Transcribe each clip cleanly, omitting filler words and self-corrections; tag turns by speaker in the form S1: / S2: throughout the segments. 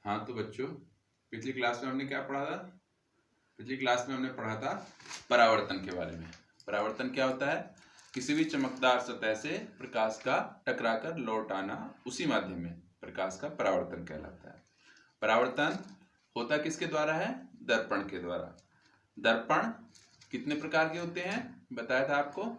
S1: हाँ तो बच्चों, पिछली क्लास में हमने क्या पढ़ा था? पिछली क्लास में हमने पढ़ा था परावर्तन के बारे में। परावर्तन क्या होता है? किसी भी चमकदार सतह से प्रकाश का टकराकर लौट आना, उसी माध्यम में प्रकाश का परावर्तन कहलाता है। परावर्तन होता किसके द्वारा है? दर्पण के द्वारा। दर्पण कितने प्रकार के होते हैं बताया था आपको?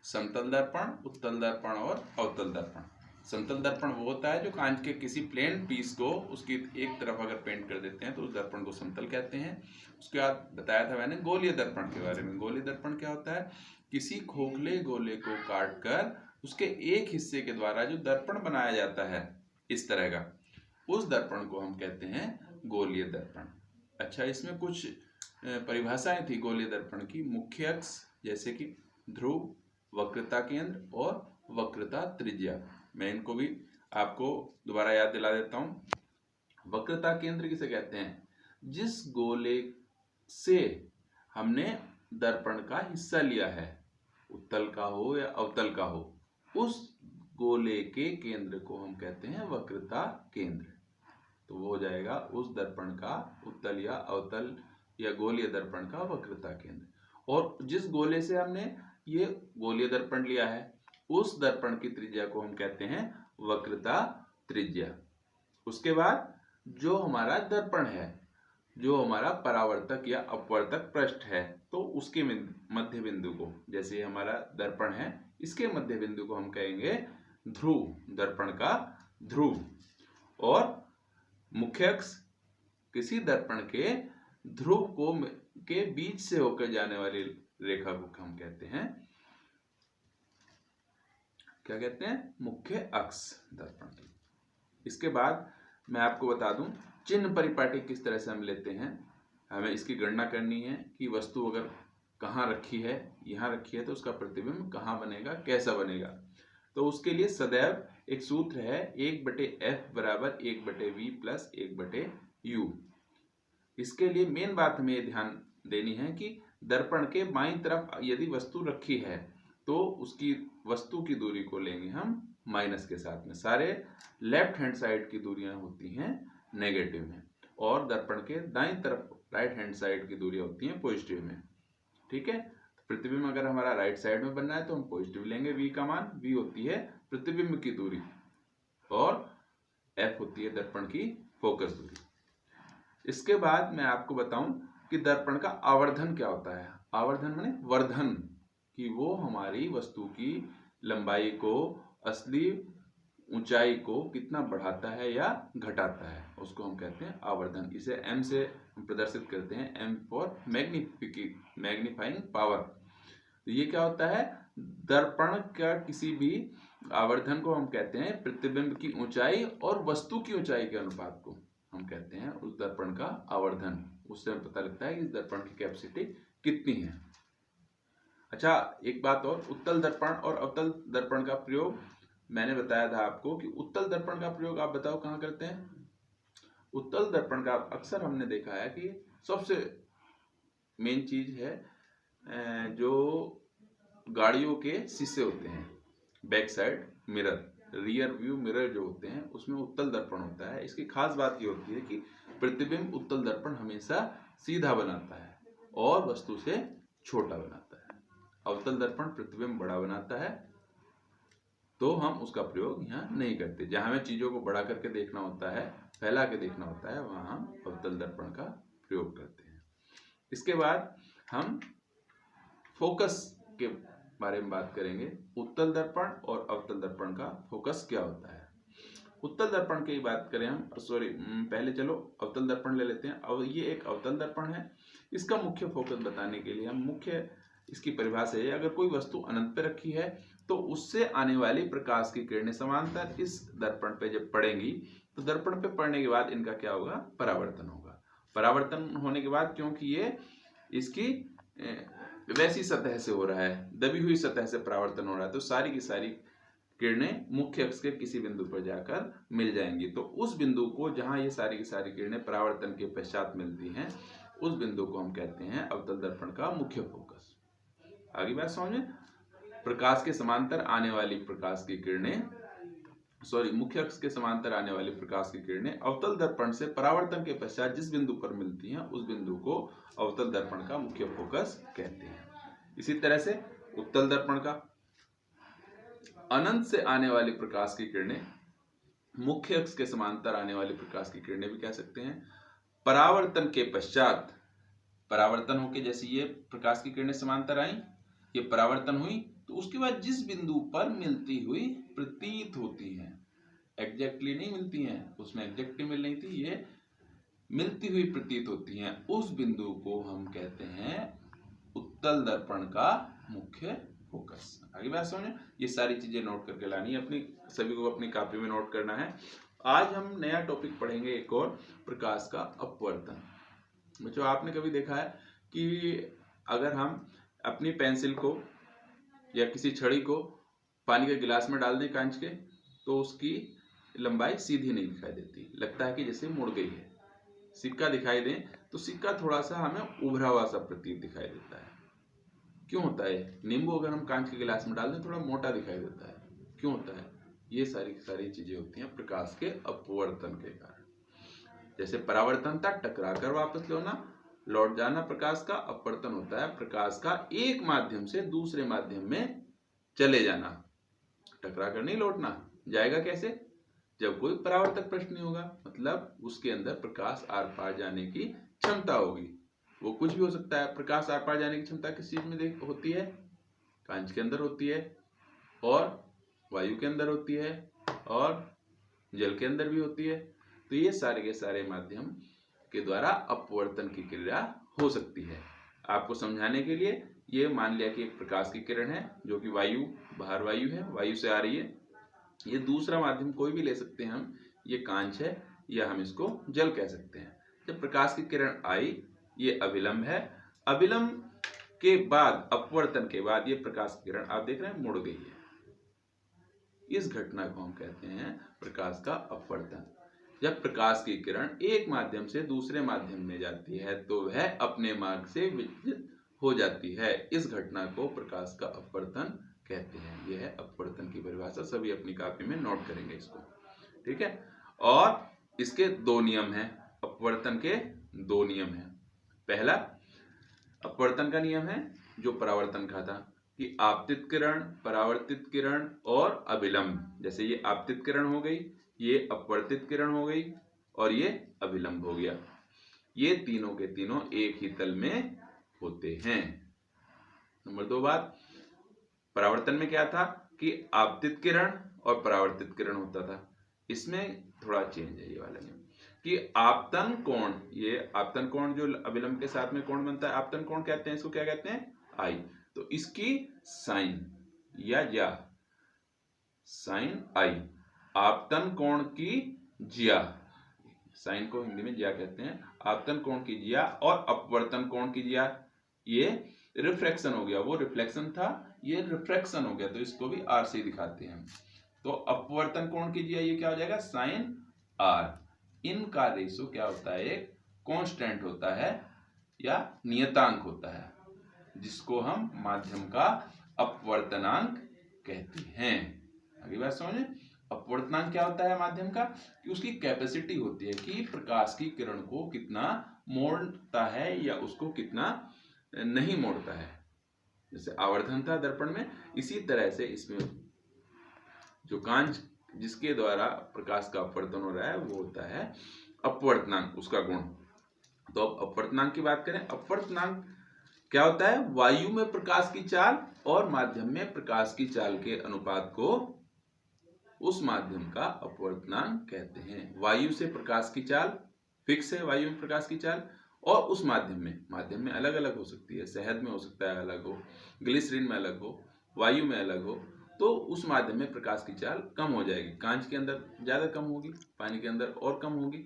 S1: समतल दर्पण, उत्तल दर्पण और अवतल दर्पण। समतल दर्पण वो होता है जो कांच के किसी प्लेन पीस को उसकी एक तरफ अगर पेंट कर देते हैं तो उस दर्पण को समतल कहते हैं। उसके बाद बताया था मैंने गोलीय दर्पण के बारे में। गोलीय दर्पण क्या होता है? किसी खोखले गोले को काट कर उसके एक हिस्से के द्वारा जो दर्पण बनाया जाता है इस तरह का, उस दर्पण को हम कहते हैं गोलीय दर्पण। अच्छा, इसमें कुछ परिभाषाएं थी गोलीय दर्पण की। मुख्य अक्ष जैसे कि ध्रुव, वक्रता केंद्र और वक्रता त्रिज्या। मैं इनको भी आपको दोबारा याद दिला देता हूं। वक्रता केंद्र किसे कहते हैं? जिस गोले से हमने दर्पण का हिस्सा लिया है, उत्तल का हो या अवतल का हो, उस गोले के केंद्र को हम कहते हैं वक्रता केंद्र। तो वो हो जाएगा उस दर्पण का उत्तल या अवतल या गोलीय दर्पण का वक्रता केंद्र। और जिस गोले से हमने ये गोलीय दर्पण लिया है, उस दर्पण की त्रिज्या को हम कहते हैं वक्रता त्रिज्या। उसके बाद जो हमारा दर्पण है, जो हमारा परावर्तक या अपवर्तक पृष्ठ है, तो उसके मध्य बिंदु को, जैसे हमारा दर्पण है, इसके मध्य बिंदु को हम कहेंगे ध्रुव, दर्पण का ध्रुव। और मुख्य अक्ष किसी दर्पण के ध्रुव को के बीच से होकर जाने वाली रेखा को हम कहते हैं, क्या कहते हैं? मुख्य अक्ष दर्पण की। इसके बाद मैं आपको बता दूं चिन्ह परिपाटी किस तरह से हम लेते हैं। हमें इसकी गणना करनी है कि वस्तु अगर कहाँ रखी है, यहाँ रखी है, तो उसका प्रतिबिंब कहाँ बनेगा, कैसा बनेगा। तो उसके लिए सदैव एक सूत्र है, 1/f बराबर 1/v प्लस 1/u। इसके लिए मेन बात हमें ये ध्यान देनी है कि दर्पण के बाईं तरफ यदि वस्तु रखी है तो उसकी वस्तु की दूरी को लेंगे हम माइनस के साथ में। सारे लेफ्ट हैंड साइड की दूरियां होती हैं नेगेटिव में, और दर्पण के दाईं तरफ राइट हैंड साइड की दूरियां होती हैं पॉजिटिव में। ठीक है, तो प्रतिबिंब अगर हमारा राइट साइड में बनना है तो हम पॉजिटिव लेंगे। v का मान, v होती है प्रतिबिंब की दूरी और f होती है दर्पण की फोकस दूरी। इसके बाद मैं आपको बताऊं कि दर्पण का आवर्धन क्या होता है। आवर्धन माने वर्धन, कि वो हमारी वस्तु की लंबाई को, असली ऊंचाई को कितना बढ़ाता है या घटाता है, उसको हम कहते हैं आवर्धन। इसे m से प्रदर्शित करते हैं, m फॉर मैग्नीफाइंग पावर। तो ये क्या होता है? दर्पण का किसी भी आवर्धन को हम कहते हैं प्रतिबिंब की ऊंचाई और वस्तु की ऊंचाई के अनुपात को हम कहते हैं उस दर्पण का आवर्धन। उससे हमें पता लगता है कि इस दर्पण की कैपेसिटी कितनी है। अच्छा, एक बात और, उत्तल दर्पण और अवतल दर्पण का प्रयोग मैंने बताया था आपको कि उत्तल दर्पण का प्रयोग आप बताओ कहाँ करते हैं? उत्तल दर्पण का अक्सर हमने देखा है कि सबसे मेन चीज है जो गाड़ियों के शीशे होते हैं, back side mirror, rear view mirror जो होते हैं, उसमें उत्तल दर्पण होता है। इसकी खास बात ये होती है कि प्रतिबिंब उत्तल दर्पण हमेशा सीधा बनाता है और वस्तु से छोटा बनाता है। अवतल दर्पण प्रतिबिंब बड़ा बनाता है, तो हम उसका प्रयोग यहाँ नहीं करते। जहां हमें चीजों को बड़ा करके देखना होता है, फैला के देखना होता है, वहां हम अवतल दर्पण का प्रयोग करते हैं। इसके बाद हम फोकस के बारे में बात करेंगे। उत्तल दर्पण और अवतल दर्पण का फोकस क्या होता है। उत्तल दर्पण की बात करें हम, पहले चलो अवतल दर्पण ले लेते हैं। अब ये एक अवतल दर्पण है। इसका मुख्य फोकस बताने के लिए हम मुख्य इसकी परिभाषा है, अगर कोई वस्तु अनंत पे रखी है तो उससे आने वाली प्रकाश की किरणें समांतर इस दर्पण पे जब पड़ेंगी तो दर्पण पे पड़ने के बाद इनका क्या होगा? परावर्तन होगा। परावर्तन होने के बाद, क्योंकि ये इसकी वैसी सतह से हो रहा है, दबी हुई सतह से परावर्तन हो रहा है, तो सारी की सारी किरणें मुख्य अक्ष के किसी बिंदु पर जाकर मिल जाएंगी। तो उस बिंदु को जहां ये सारी की सारी किरणें परावर्तन के पश्चात मिलती हैं, उस बिंदु को हम कहते हैं अवतल दर्पण का मुख्य फोकस। आगे बात समझ में, प्रकाश के समांतर आने वाली प्रकाश की किरणें मुख्य अक्ष के समांतर आने वाली प्रकाश की किरणें अवतल दर्पण से परावर्तन के पश्चात जिस बिंदु पर मिलती हैं उस बिंदु को अवतल दर्पण का मुख्य फोकस कहते हैं। इसी तरह से उत्तल दर्पण का अनंत से आने वाली प्रकाश की किरणें मुख्य अक्ष के समांतर आने वाली प्रकाश की किरणें भी कह सकते हैं। परावर्तन के पश्चात, परावर्तन होके जैसे ये प्रकाश की किरणें समांतर आई, ये परावर्तन हुई, तो उसके बाद जिस बिंदु पर मिलती हुई प्रतीत होती हैं, एग्जैक्टली नहीं मिलती हैं, उसमें एग्जैक्टली मिल रही थी, ये मिलती हुई प्रतीत होती हैं, उस बिंदु को हम कहते हैं उत्तल दर्पण का मुख्य फोकस। आगे बात समझे, ये सारी चीजें नोट करके लानी है, अपनी सभी को अपनी कॉपी में नोट करना है। आज हम नया टॉपिक पढ़ेंगे एक और, प्रकाश का अपवर्तन। बच्चों आपने कभी देखा है कि अगर हम अपनी पेंसिल को या किसी छड़ी को पानी के गिलास में डाल दें कांच के, तो उसकी लंबाई सीधी नहीं दिखाई देती, लगता है कि जैसे मुड़ गई है। सिक्का दिखाई दे तो सिक्का थोड़ा सा हमें उभरा हुआ सा प्रतीत दिखाई देता है। क्यों होता है? नींबू अगर हम कांच के गिलास में डाल दें थोड़ा मोटा दिखाई देता है, क्यों होता है? ये सारी चीजें होती हैं प्रकाश के अपवर्तन के कारण। जैसे परावर्तन था टकरा कर वापस लौट जाना, प्रकाश का अपवर्तन होता है प्रकाश का एक माध्यम से दूसरे माध्यम में चले जाना, टकरा कर नहीं लौटना। जाएगा कैसे? जब कोई परावर्तक प्रश्न नहीं होगा, मतलब उसके अंदर प्रकाश आर पार जाने की क्षमता होगी। वो कुछ भी हो सकता है। प्रकाश आर पार जाने की क्षमता किस चीज में होती है? कांच के अंदर होती है, और वायु के अंदर होती है, और जल के अंदर भी होती है। तो ये सारे के सारे माध्यम के द्वारा अपवर्तन की क्रिया हो सकती है। आपको समझाने के लिए ये मान लिया कि एक प्रकाश की किरण है जो कि बाहर वायु है, वायु से आ रही है। ये दूसरा माध्यम कोई भी ले सकते हैं हम, ये कांच है या हम इसको जल कह सकते हैं। जब प्रकाश की किरण आई, ये अभिलंब है, अभिलंब के बाद अपवर्तन के बाद ये प्रकाश की किरण आप देख रहे हैं मुड़ गई है। इस घटना को हम कहते हैं प्रकाश का अपवर्तन। जब प्रकाश की किरण एक माध्यम से दूसरे माध्यम में जाती है तो वह अपने मार्ग से विचलित हो जाती है। इस घटना को प्रकाश का अपवर्तन कहते हैं। यह है अपवर्तन की परिभाषा, सभी अपनी कॉपी में नोट करेंगे इसको, ठीक है। और इसके दो नियम हैं, अपवर्तन के दो नियम हैं। पहला अपवर्तन का नियम है जो परावर्तन का था कि आपतित किरण, परावर्तित किरण और अभिलंब। जैसे ये आपतित किरण हो गई, ये अपवर्तित किरण हो गई, और ये अभिलंब हो गया। ये तीनों के तीनों एक ही तल में होते हैं। नंबर 2 बात, परावर्तन में क्या था कि आपतित किरण और परावर्तित किरण होता था। इसमें थोड़ा चेंज है ये वाला नियम कि आपतन कोण, ये आपतन कोण जो अभिलंब के साथ में कोण बनता है, आपतन कोण कहते हैं, इसको क्या कहते हैं? आई। तो इसकी साइन या साइन आई, आपतन कोण की ज्या, साइन को हिंदी में ज्या कहते हैं, आपतन कोण की ज्या, और अपवर्तन कोण की ज्या। ये रिफ्रैक्शन हो गया, वो रिफ्लेक्शन था, ये रिफ्रैक्शन हो गया, तो इसको भी आर से दिखाते हैं। तो अपवर्तन कोण की ज्या ये क्या हो जाएगा? Sign are. इनका रेशो क्या होता है? एक कांस्टेंट होता है या नियतांक होता है, जिसको हम माध्यम का अपवर्तनांक कहते हैं। अगली बात समझे, अपवर्तनांक क्या होता है माध्यम का? कि उसकी कैपेसिटी होती है कि प्रकाश की किरण को कितना मोड़ता है या उसको कितना नहीं मोड़ता है। जैसे आवर्धन था दर्पण में, इसी तरह से इसमें जो कांच जिसके द्वारा प्रकाश का अपवर्तन हो रहा है वो होता है अपवर्तनांक, उसका गुण। तो अब अपवर्तनांक की बात करें, अपवर्तनांक क्या होता है? वायु में प्रकाश की चाल और माध्यम में प्रकाश की चाल के अनुपात को उस माध्यम का अपवर्तनांक कहते हैं। वायु से प्रकाश की चाल फिक्स है, वायु में प्रकाश की चाल, और उस माध्यम में अलग अलग हो सकती है, शहद में हो सकता है अलग हो, ग्लिसरीन में अलग हो, वायु में अलग हो, तो उस माध्यम में प्रकाश की चाल कम हो जाएगी। कांच के अंदर ज्यादा कम होगी, पानी के अंदर और कम होगी।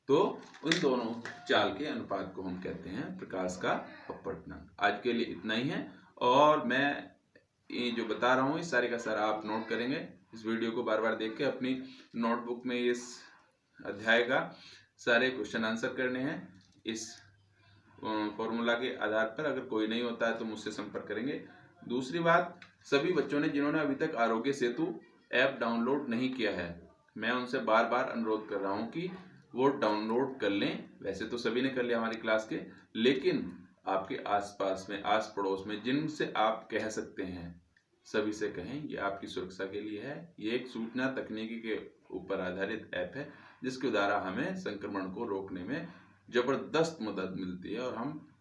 S1: तो उन दोनों चाल के अनुपात को हम कहते हैं प्रकाश का अपवर्तनांक। आज के लिए इतना ही है, और मैं ये जो बता रहा हूँ इस सारे का सारा आप नोट करेंगे। इस वीडियो को बार बार देख के अपनी नोटबुक में इस अध्याय का सारे क्वेश्चन आंसर करने हैं। इस फॉर्मूला के आधार पर अगर कोई नहीं होता है तो मुझसे संपर्क करेंगे। दूसरी बात, सभी बच्चों ने जिन्होंने अभी तक आरोग्य सेतु ऐप डाउनलोड नहीं किया है, मैं उनसे बार बार अनुरोध कर रहा हूँ कि वो डाउनलोड कर लें। वैसे तो सभी ने कर लिया हमारी क्लास के, लेकिन आपके आसपास में, आस पड़ोस में जिनसे आप कह सकते हैं, सभी से कहें। ये आपकी सुरक्षा के लिए है। ये एक सूचना तकनीकी के ऊपर आधारित ऐप है जिसके द्वारा हमें संक्रमण को रोकने में जबरदस्त मदद मिलती है और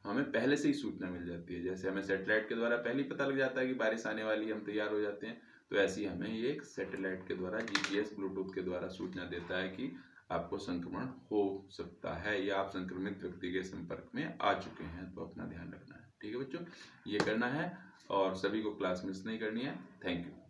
S1: हमें पहले से ही सूचना मिल जाती है। जैसे हमें सैटेलाइट के द्वारा पहले ही पता लग जाता है कि बारिश आने वाली है, हम तैयार हो जाते हैं, तो ऐसे ही हमें ये एक सैटेलाइट के द्वारा, जीपीएस ब्लूटूथ के द्वारा सूचना देता है कि आपको संक्रमण हो सकता है या आप संक्रमित व्यक्ति के संपर्क में आ चुके हैं। तो अपना ध्यान रखना है। ठीक है बच्चों, ये करना है और सभी को क्लास मिस नहीं करनी है। Thank you.